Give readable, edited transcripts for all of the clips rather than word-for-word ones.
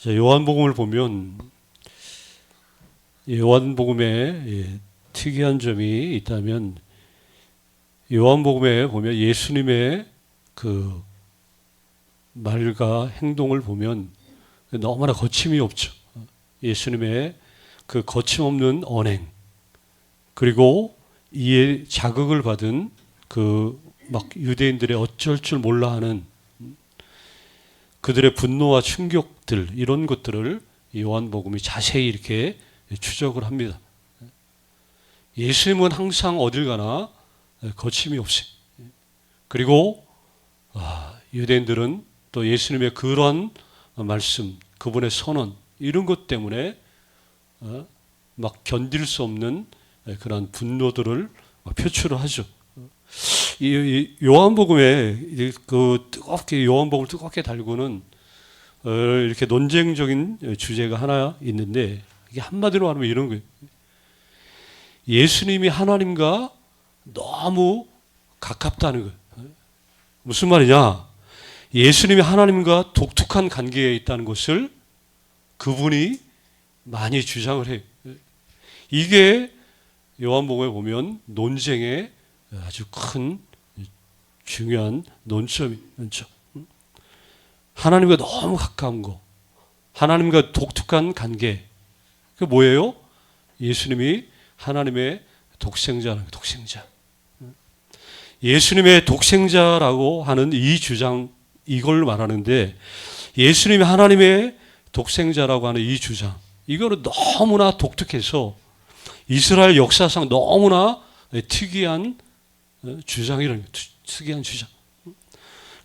자, 요한복음을 보면 요한복음에 특이한 점이 있다면 요한복음에 보면 예수님의 그 말과 행동을 보면 너무나 거침이 없죠. 예수님의 그 거침없는 언행, 그리고 이에 자극을 받은 그 막 유대인들의 어쩔 줄 몰라 하는 그들의 분노와 충격들, 이런 것들을 요한복음이 자세히 이렇게 추적을 합니다. 예수님은 항상 어딜 가나 거침이 없이, 그리고 유대인들은 또 예수님의 그런 말씀, 그분의 선언, 이런 것 때문에 막 견딜 수 없는 그런 분노들을 표출을 하죠. 이 요한복음에 그 뜨겁게 요한복음을 뜨겁게 달구는 이렇게 논쟁적인 주제가 하나 있는데, 이게 한마디로 말하면 이런 거예요. 예수님이 하나님과 너무 가깝다는 거예요. 무슨 말이냐? 예수님이 하나님과 독특한 관계에 있다는 것을 그분이 많이 주장을 해요. 이게 요한복음에 보면 논쟁의 아주 큰 중요한 논점이죠. 하나님과 너무 가까운 거, 하나님과 독특한 관계, 그 뭐예요? 예수님이 하나님의 독생자라는 거예요. 독생자. 예수님의 독생자라고 하는 이 주장, 이걸 말하는데, 예수님이 하나님의 독생자라고 하는 이 주장, 이거는 너무나 독특해서 이스라엘 역사상 너무나 특이한 주장이라는 거예요. 특이한 주장.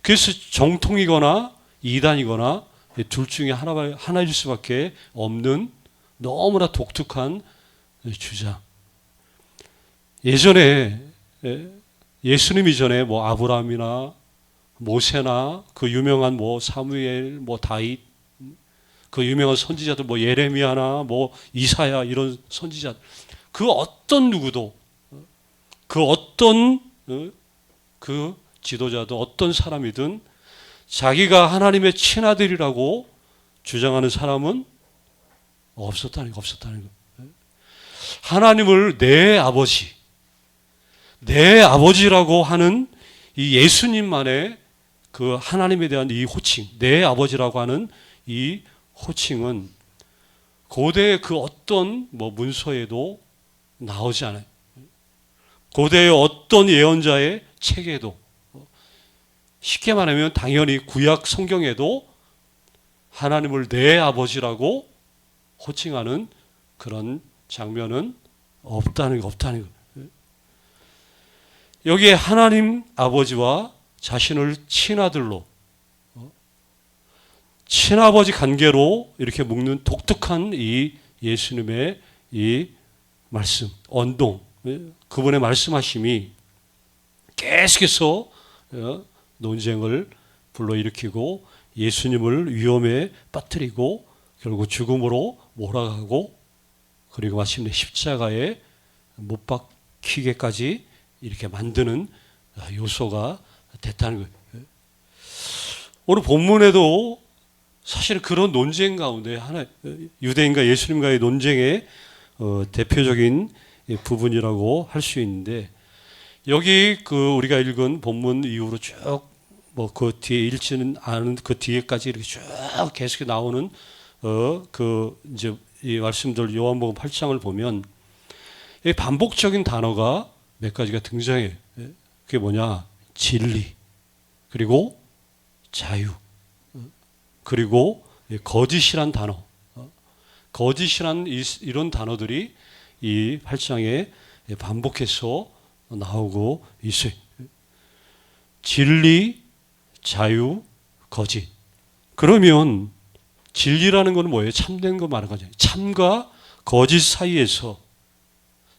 그래서 정통이거나 이단이거나 둘 중에 하나일 수밖에 없는 너무나 독특한 주장. 예전에 예수님 이전에 뭐 아브라함이나 모세나 그 유명한 뭐 사무엘, 뭐 다윗, 그 유명한 선지자들, 뭐 예레미야나 뭐 이사야, 이런 선지자, 그 어떤 누구도, 그 어떤 그 지도자도, 어떤 사람이든 자기가 하나님의 친아들이라고 주장하는 사람은 없었다는 거. 하나님을 내 아버지라고 하는 이 예수님만의 그 하나님에 대한 이 호칭, 내 아버지라고 하는 이 호칭은 고대의 그 어떤 뭐 문서에도 나오지 않아요. 고대의 어떤 예언자의 책에도, 쉽게 말하면 당연히 구약 성경에도 하나님을 내 아버지라고 호칭하는 그런 장면은 없다는 거. 여기에 하나님 아버지와 자신을 친아들로, 친아버지 관계로 이렇게 묶는 독특한 이 예수님의 이 말씀, 언동, 그분의 말씀하심이 계속해서 논쟁을 불러일으키고 예수님을 위험에 빠뜨리고 결국 죽음으로 몰아가고, 그리고 마침내 십자가에 못 박히게까지 이렇게 만드는 요소가 됐다는 거예요. 오늘 본문에도 사실 그런 논쟁 가운데 하나, 유대인과 예수님과의 논쟁의 대표적인 부분이라고 할 수 있는데, 여기 그 우리가 읽은 본문 이후로 쭉 뭐 그 뒤에 읽지는 않은 그 뒤에까지 이렇게 쭉 계속 나오는 그 이제 이 말씀들 요한복음 8장을 보면 이 반복적인 단어가 몇 가지가 등장해요. 그게 뭐냐? 진리, 그리고 자유, 그리고 거짓이란 단어, 거짓이란 이런 단어들이 이 8장에 반복해서 나오고 있어요. 진리, 자유, 거짓. 그러면 진리라는 건 뭐예요? 참된 거 말하는 거죠. 참과 거짓 사이에서,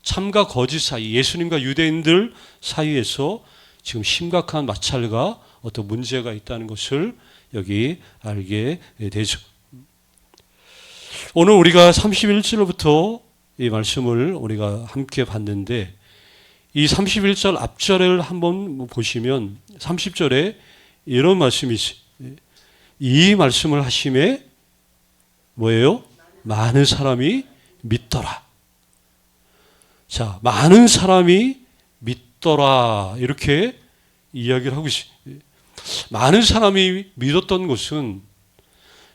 참과 거짓 사이, 예수님과 유대인들 사이에서 지금 심각한 마찰과 어떤 문제가 있다는 것을 여기 알게 되죠. 오늘 우리가 31절부터 이 말씀을 우리가 함께 봤는데, 이 31절 앞절을 한번 보시면 30절에 이런 말씀이 있어요. 이 말씀을 하심에 뭐예요? 많은 사람이 믿더라. 자, 많은 사람이 믿더라. 이렇게 이야기를 하고 있습니다. 많은 사람이 믿었던 것은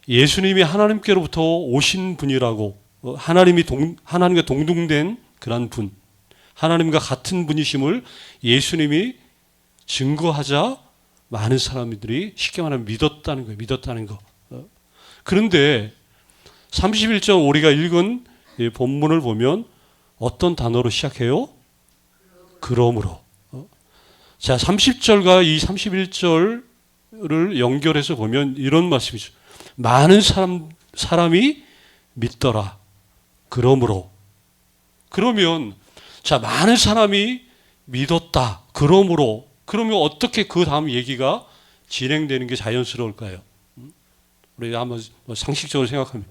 예수님이 하나님께로부터 오신 분이라고, 하나님과 동등된 그런 분, 하나님과 같은 분이심을 예수님이 증거하자 많은 사람들이 쉽게 말하면 믿었다는 거예요. 믿었다는 거. 그런데 31절 우리가 읽은 이 본문을 보면 어떤 단어로 시작해요? 그러므로. 자, 30절과 이 31절을 연결해서 보면 이런 말씀이죠. 많은 사람이 믿더라. 그러므로. 그러면, 자, 많은 사람이 믿었다. 그러므로. 그러면 어떻게 그 다음 얘기가 진행되는 게 자연스러울까요? 우리가 한번 상식적으로 생각하면.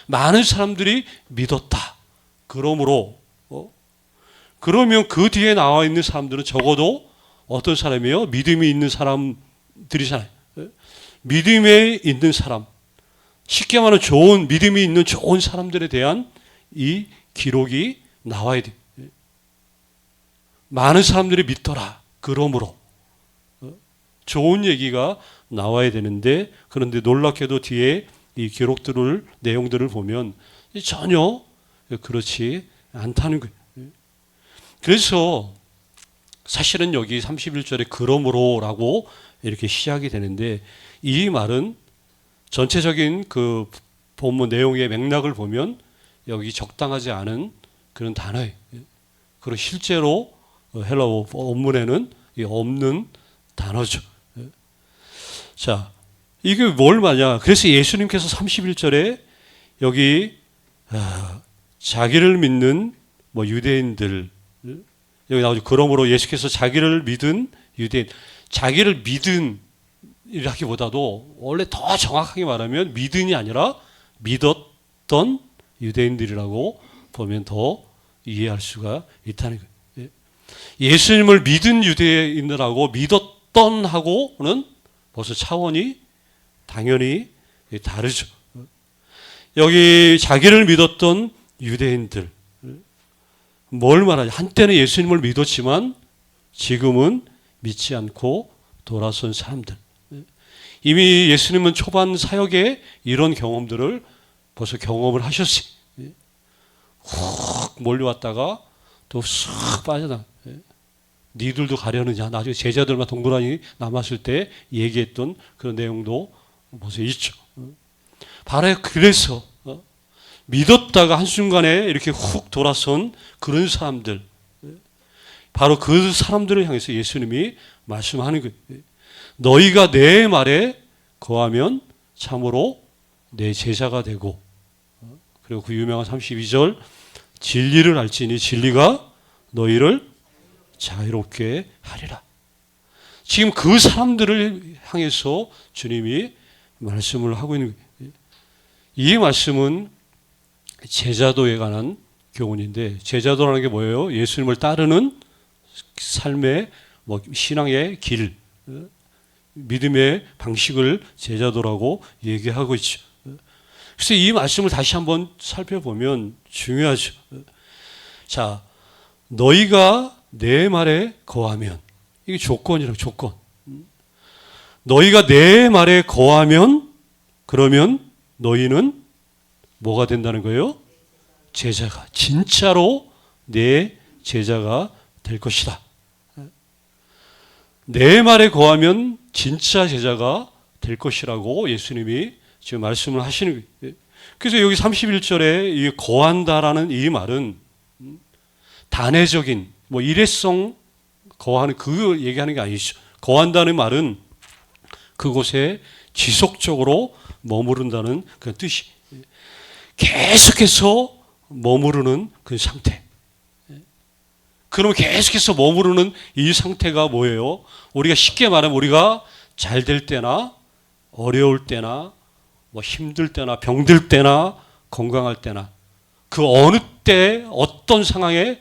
많은 사람들이 믿었다. 그러므로. 그러면 그 뒤에 나와 있는 사람들은 적어도 어떤 사람이에요? 믿음이 있는 사람들이잖아요. 믿음에 있는 사람. 쉽게 말하면 좋은, 믿음이 있는 좋은 사람들에 대한 이 기록이 나와야 돼요. 많은 사람들이 믿더라. 그러므로. 좋은 얘기가 나와야 되는데, 그런데 놀랍게도 뒤에 이 기록들을, 내용들을 보면 전혀 그렇지 않다는 거예요. 그래서 사실은 여기 31절에 그러므로라고 이렇게 시작이 되는데, 이 말은 전체적인 그 본문 내용의 맥락을 보면 여기 적당하지 않은 그런 단어예요. 그리고 실제로 헬라어 원문에는 없는 단어죠. 자, 이게 뭘 말이냐? 그래서 예수님께서 31절에 여기 자기를 믿는 유대인들, 여기 나오죠. 그러므로 예수께서 자기를 믿은 유대인, 자기를 믿은 이라기보다도 원래 더 정확하게 말하면 믿음이 아니라 믿었던 유대인들이라고 보면 더 이해할 수가 있다는 거예요. 예수님을 믿은 유대인들하고 믿었던 하고는 벌써 차원이 당연히 다르죠. 여기 자기를 믿었던 유대인들, 뭘 말하냐? 한때는 예수님을 믿었지만 지금은 믿지 않고 돌아선 사람들. 이미 예수님은 초반 사역에 이런 경험들을 벌써 경험을 하셨어요. 훅 몰려왔다가 또 쑥 빠져나가. 니들도 가려느냐? 나중에 제자들만 동그라니 남았을 때 얘기했던 그런 내용도 벌써 있죠. 바로 그래서 믿었다가 한순간에 이렇게 훅 돌아선 그런 사람들, 바로 그 사람들을 향해서 예수님이 말씀하는 거예요. 너희가 내 말에 거하면 참으로 내 제자가 되고, 그리고 그 유명한 32절, 진리를 알지니 진리가 너희를 자유롭게 하리라. 지금 그 사람들을 향해서 주님이 말씀을 하고 있는 거예요. 이 말씀은 제자도에 관한 교훈인데, 제자도라는 게 뭐예요? 예수님을 따르는 삶의 신앙의 길, 믿음의 방식을 제자도라고 얘기하고 있죠. 그래서 이 말씀을 다시 한번 살펴보면 중요하죠. 자, 너희가 내 말에 거하면, 이게 조건이라고, 조건. 너희가 내 말에 거하면, 그러면 너희는 뭐가 된다는 거예요? 제자가, 진짜로 내 제자가 될 것이다. 내 말에 거하면 진짜 제자가 될 것이라고 예수님이 지금 말씀을 하시는 거예요. 그래서 여기 31절에 이 거한다라는 이 말은 단회적인 일회성 거하는 그 얘기하는 게 아니죠. 거한다는 말은 그곳에 지속적으로 머무른다는 그런 뜻이, 계속해서 머무르는 그 상태. 그러면 계속해서 머무르는 이 상태가 뭐예요? 우리가 쉽게 말하면 우리가 잘 될 때나 어려울 때나 힘들 때나 병들 때나 건강할 때나 그 어느 때 어떤 상황에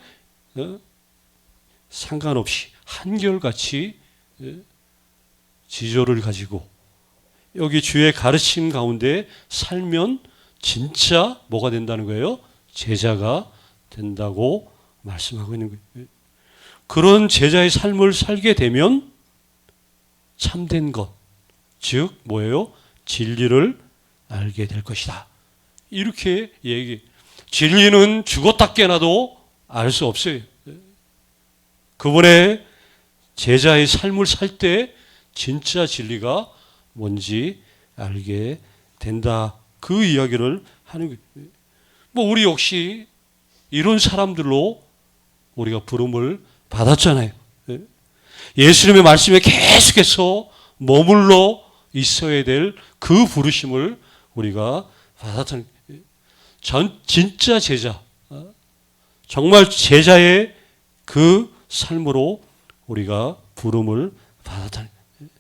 상관없이 한결같이 지조를 가지고 여기 주의 가르침 가운데 살면 진짜 뭐가 된다는 거예요? 제자가 된다고 말씀하고 있는 거예요. 그런 제자의 삶을 살게 되면 참된 것, 즉 뭐예요? 진리를 알게 될 것이다. 이렇게 얘기. 진리는 죽었다 깨나도 알 수 없어요. 그분의 제자의 삶을 살 때 진짜 진리가 뭔지 알게 된다. 그 이야기를 하는 거예요. 뭐 우리 역시 이런 사람들로 우리가 부름을 받았잖아요. 예수님의 말씀에 계속해서 머물러 있어야 될 그 부르심을 우리가 받았다는 거예요. 진짜 제자, 정말 제자의 그 삶으로 우리가 부름을 받았다는 거예요.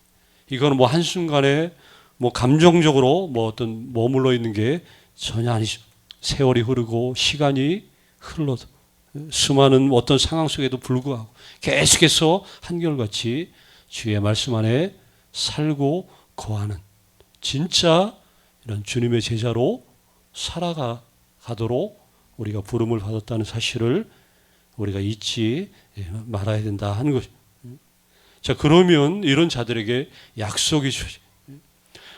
이거는 뭐 한순간에 뭐 감정적으로 뭐 어떤 머물러 있는 게 전혀 아니죠. 세월이 흐르고 시간이 흘러도 수많은 어떤 상황 속에도 불구하고 계속해서 한결같이 주의 말씀 안에 살고 거하는 진짜 이런 주님의 제자로 살아가도록 우리가 부름을 받았다는 사실을 우리가 잊지 말아야 된다 하는 것입니다. 자, 그러면 이런 자들에게 약속이 주어져요.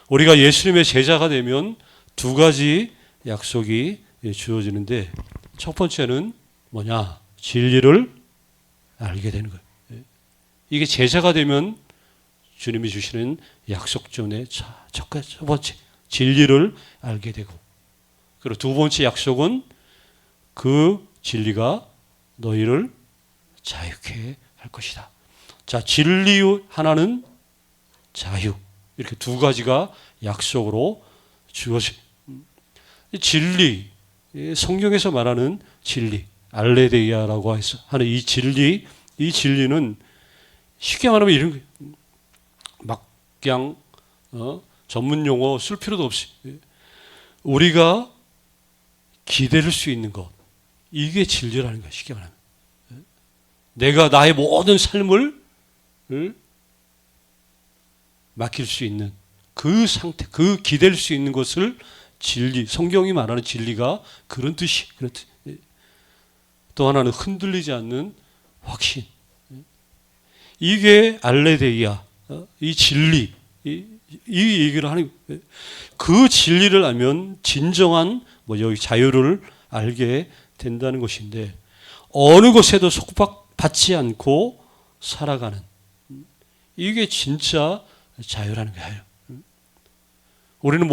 우리가 예수님의 제자가 되면 두 가지 약속이 주어지는데 첫 번째는 뭐냐? 진리를 알게 되는 거예요. 이게 제자가 되면 주님이 주시는 약속 중에 첫 번째 진리를 알게 되고, 그리고 두 번째 약속은 그 진리가 너희를 자유케 할 것이다. 자, 진리 하나는 자유, 이렇게 두 가지가 약속으로 주어져요. 진리, 성경에서 말하는 진리, 알레데이아라고 하는 이 진리는 쉽게 말하면 이런 거예요. 막 그냥 전문 용어 쓸 필요도 없이 우리가 기댈 수 있는 것, 이게 진리라는 거예요. 쉽게 말하면 내가 나의 모든 삶을 맡길 수 있는 그 상태, 그 기댈 수 있는 것을 진리, 성경이 말하는 진리가 그런 뜻이. 또 하나는 흔들리지 않는 확신. 이게 알레데이아, 이 진리, 이 얘기를 하는, 그 진리를 알면 진정한 여기 자유를 알게 된다는 것인데, 어느 것에도 속박받지 않고 살아가는, 이게 진짜 자유라는 거예요. 우리는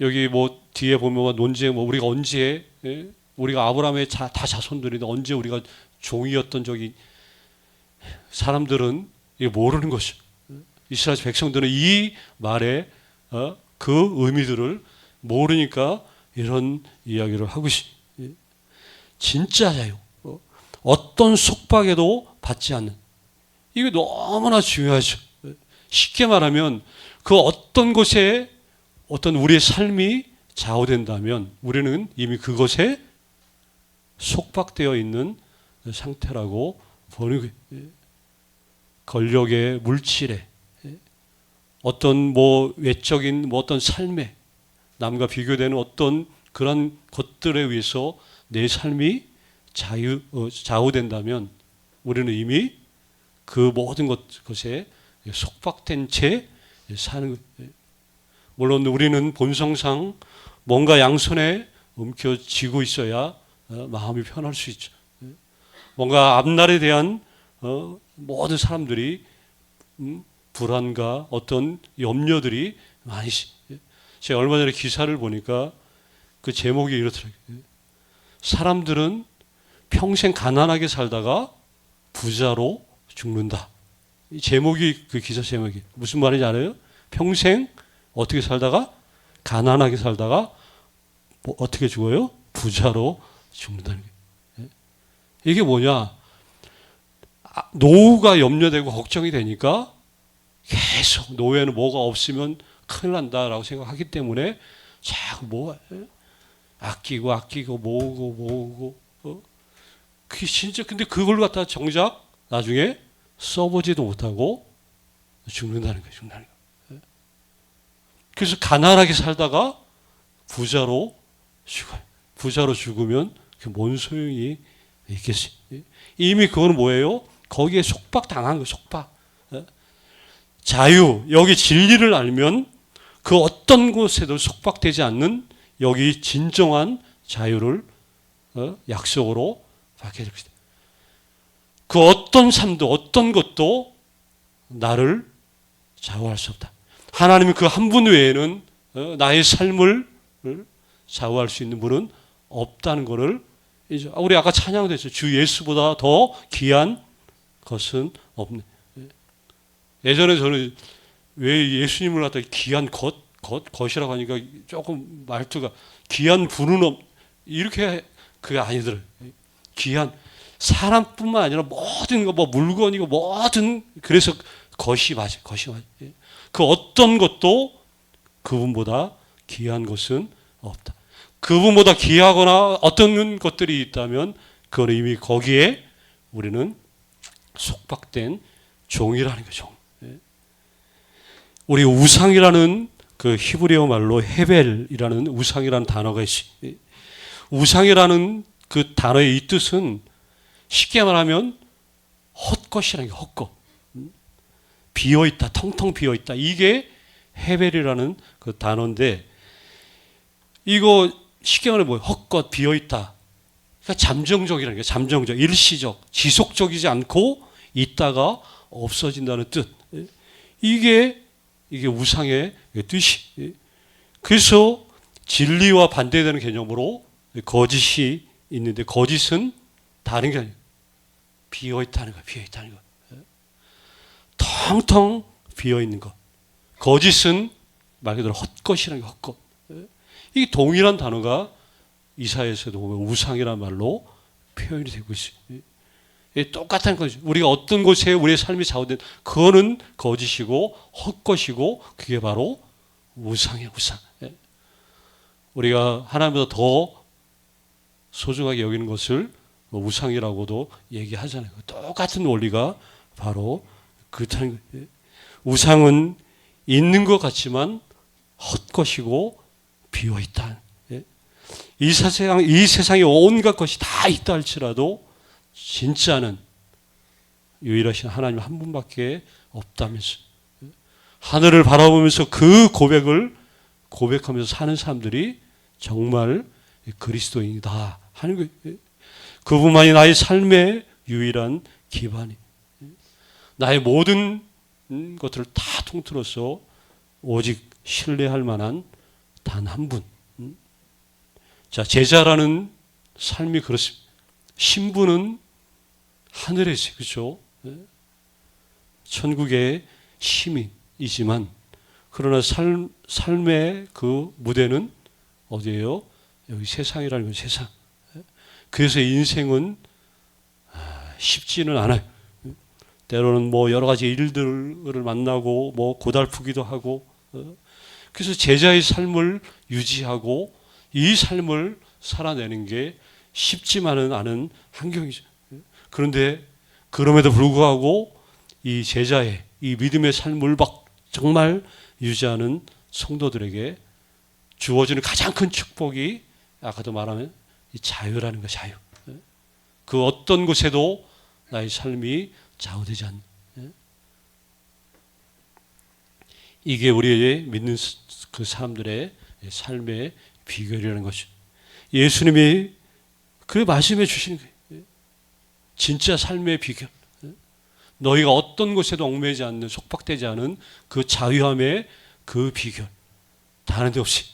여기 뒤에 보면 논쟁, 우리가 언제, 우리가 아브라함의 다 자손들인데 언제 우리가 종이었던 사람들은 이게 모르는 것이죠. 이스라엘 백성들은 이 말의 그 의미들을 모르니까 이런 이야기를 하고 있습니다. 진짜 자유, 어떤 속박에도 받지 않는, 이게 너무나 중요하죠. 쉽게 말하면 그 어떤 곳에 어떤 우리의 삶이 좌우된다면 우리는 이미 그것에 속박되어 있는 상태라고 보는 거예요. 권력의 물질에, 어떤 외적인 어떤 삶에, 남과 비교되는 어떤 그런 것들에 의해서 내 삶이 좌우된다면 우리는 이미 그 모든 것에 속박된 채 사는 거예요. 물론 우리는 본성상 뭔가 양손에 움켜쥐고 있어야 마음이 편할 수 있죠. 뭔가 앞날에 대한 모든 사람들이 불안과 어떤 염려들이 많이 있어요. 제가 얼마 전에 기사를 보니까 그 제목이 이렇더라고요. 사람들은 평생 가난하게 살다가 부자로 죽는다. 이 제목이, 그 기사 제목이 무슨 말인지 알아요? 평생 어떻게 살다가, 가난하게 살다가 어떻게 죽어요? 부자로 죽는다는 거예요. 이게 뭐냐? 노후가 염려되고 걱정이 되니까 계속 노후에는 뭐가 없으면 큰일 난다라고 생각하기 때문에 자꾸 아끼고 모으고 그게 진짜, 근데 그걸 갖다 정작 나중에 써보지도 못하고 죽는다는 거예요. 그래서 가난하게 살다가 부자로 죽어요. 부자로 죽으면 뭔 소용이 있겠어요? 이미 그건 뭐예요? 거기에 속박당한 거예요. 속박. 자유, 여기 진리를 알면 그 어떤 곳에도 속박되지 않는 여기 진정한 자유를 약속으로 받게 됩니다. 그 어떤 삶도 어떤 것도 나를 좌우할 수 없다. 하나님은 그 한 분 외에는 나의 삶을 좌우할 수 있는 분은 없다는 것을 우리 아까 찬양도 했어요. 주 예수보다 더 귀한 것은 없네. 예전에 저는 왜 예수님을 갖다 귀한 것이라고 하니까 조금 말투가 귀한 분은 이렇게 그게 아니더라고요. 귀한 사람뿐만 아니라 모든 거, 뭐 물건이고 뭐든 그래서 것이 맞아요. 것이 맞아요. 그 어떤 것도 그분보다 귀한 것은 없다. 그분보다 귀하거나 어떤 것들이 있다면 그건 이미 거기에 우리는 속박된 종이라는 거죠. 우리 우상이라는 그 히브리어 말로 헤벨이라는 우상이라는 단어가 있어요. 우상이라는 그 단어의 이 뜻은 쉽게 말하면 헛것이라는 게 헛것. 비어있다, 텅텅 비어있다. 이게 헤벨이라는 그 단어인데 이거 쉽게 말하면 뭐예요? 헛것, 비어있다. 그러니까 잠정적이라는 게 잠정적, 일시적, 지속적이지 않고 있다가 없어진다는 뜻. 이게 우상의 뜻이. 그래서 진리와 반대되는 개념으로 거짓이 있는데 거짓은 다른 게 아니에요. 비어있다는 거, 비어있다는 거. 텅텅 비어있는 것. 거짓은 말 그대로 헛것이라는 게 헛것. 이 동일한 단어가 이사야에서도 보면 우상이라는 말로 표현이 되고 있어요. 똑같은 거죠. 우리가 어떤 곳에 우리의 삶이 좌우된 그거는 거짓이고 헛것이고 그게 바로 우상이에요. 우상. 우리가 하나님보다 더 소중하게 여기는 것을 우상이라고도 얘기하잖아요. 똑같은 원리가 바로 그렇다는 거예요. 우상은 있는 것 같지만 헛것이고 비어있다. 이 세상에 온갖 것이 다 있다 할지라도 진짜는 유일하신 하나님 한 분밖에 없다면서 하늘을 바라보면서 그 고백을 고백하면서 사는 사람들이 정말 그리스도인이다 하는 거예요. 그분만이 나의 삶의 유일한 기반이 나의 모든 것들을 다 통틀어서 오직 신뢰할 만한 단 한 분. 자, 제자라는 삶이 그렇습니다. 신부는 하늘에 있어요. 그렇죠? 천국의 시민이지만 그러나 삶의 그 무대는 어디예요? 여기 세상이라는 건 세상. 그래서 인생은 쉽지는 않아요. 때로는 뭐 여러 가지 일들을 만나고 뭐 고달프기도 하고 그래서 제자의 삶을 유지하고 이 삶을 살아내는 게 쉽지만은 않은 환경이죠. 그런데 그럼에도 불구하고 이 제자의 이 믿음의 삶을 막 정말 유지하는 성도들에게 주어지는 가장 큰 축복이 아까도 말하면 이 자유라는 거 자유. 그 어떤 곳에도 나의 삶이 좌우되지 않는. 이게 우리의 믿는 그 사람들의 삶의 비결이라는 것이죠. 예수님이 그 말씀해 주시는 거예요. 진짜 삶의 비결. 너희가 어떤 곳에도 얽매이지 않는 속박되지 않은 그 자유함의 그 비결. 다른 데 없이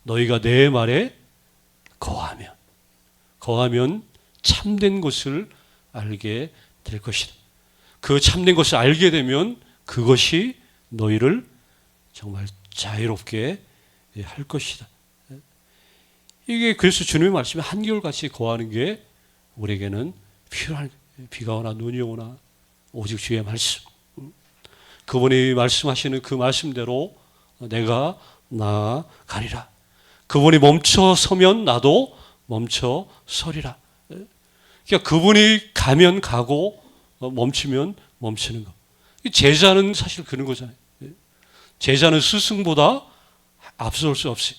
너희가 내 말에 거하면 참된 것을 알게 될 것이다. 그 참된 것을 알게 되면 그것이 너희를 정말 자유롭게 할 것이다. 이게 그래서 주님의 말씀에 한결같이 거하는 게 우리에게는 필요한 비가 오나 눈이 오나 오직 주의 말씀. 그분이 말씀하시는 그 말씀대로 내가 나아가리라. 그분이 멈춰 서면 나도 멈춰 서리라. 그러니까 그분이 가면 가고 멈추면 멈추는 거. 제자는 사실 그런 거잖아요. 제자는 스승보다 앞설 수 없이.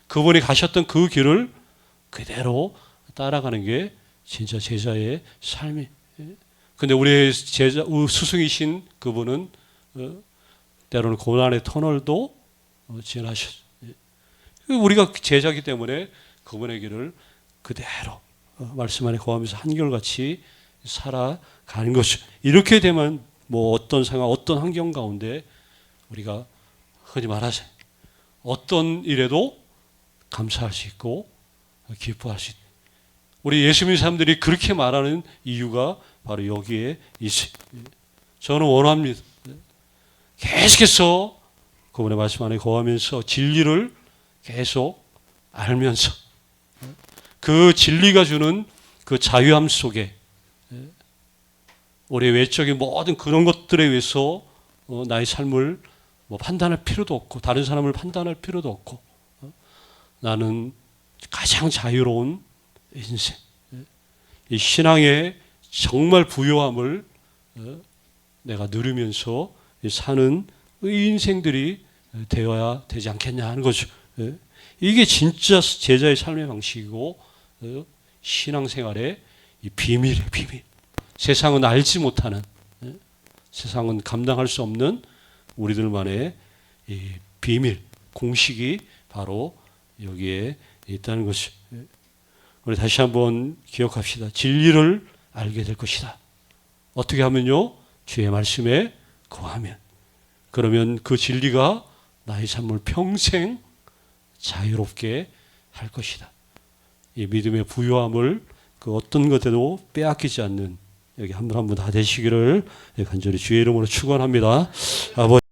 그분이 가셨던 그 길을 그대로 따라가는 게 진짜 제자의 삶이. 근데 우리의 제자 스승이신 그분은 때로는 고난의 터널도 지나셨어요. 우리가 제자이기 때문에 그분의 길을 그대로 말씀 안에 거하면서 한결같이 살아가는 것이죠. 이렇게 되면 뭐 어떤 상황, 어떤 환경 가운데 우리가 흔히 말하자 어떤 일에도 감사할 수 있고 기뻐할 수 있다. 우리 예수 믿는 사람들이 그렇게 말하는 이유가 바로 여기에 있어요. 저는 원합니다. 계속해서 그분의 말씀 안에 거하면서 진리를 계속 알면서 그 진리가 주는 그 자유함 속에 우리의 외적인 모든 그런 것들에 의해서 나의 삶을 뭐 판단할 필요도 없고 다른 사람을 판단할 필요도 없고 나는 가장 자유로운 인생, 이 신앙의 정말 부요함을 내가 누리면서 사는 인생들이 되어야 되지 않겠냐 하는 거죠. 이게 진짜 제자의 삶의 방식이고 신앙생활의 비밀이에요. 비밀. 세상은 알지 못하는, 세상은 감당할 수 없는 우리들만의 이 비밀, 공식이 바로 여기에 있다는 것이죠. 우리 다시 한번 기억합시다. 진리를 알게 될 것이다. 어떻게 하면요? 주의 말씀에 거하면. 그러면 그 진리가 나의 삶을 평생 자유롭게 할 것이다. 이 믿음의 부요함을 그 어떤 것에도 빼앗기지 않는 여기 한 분 한 분 다 되시기를 간절히 주의 이름으로 축원합니다. 아버지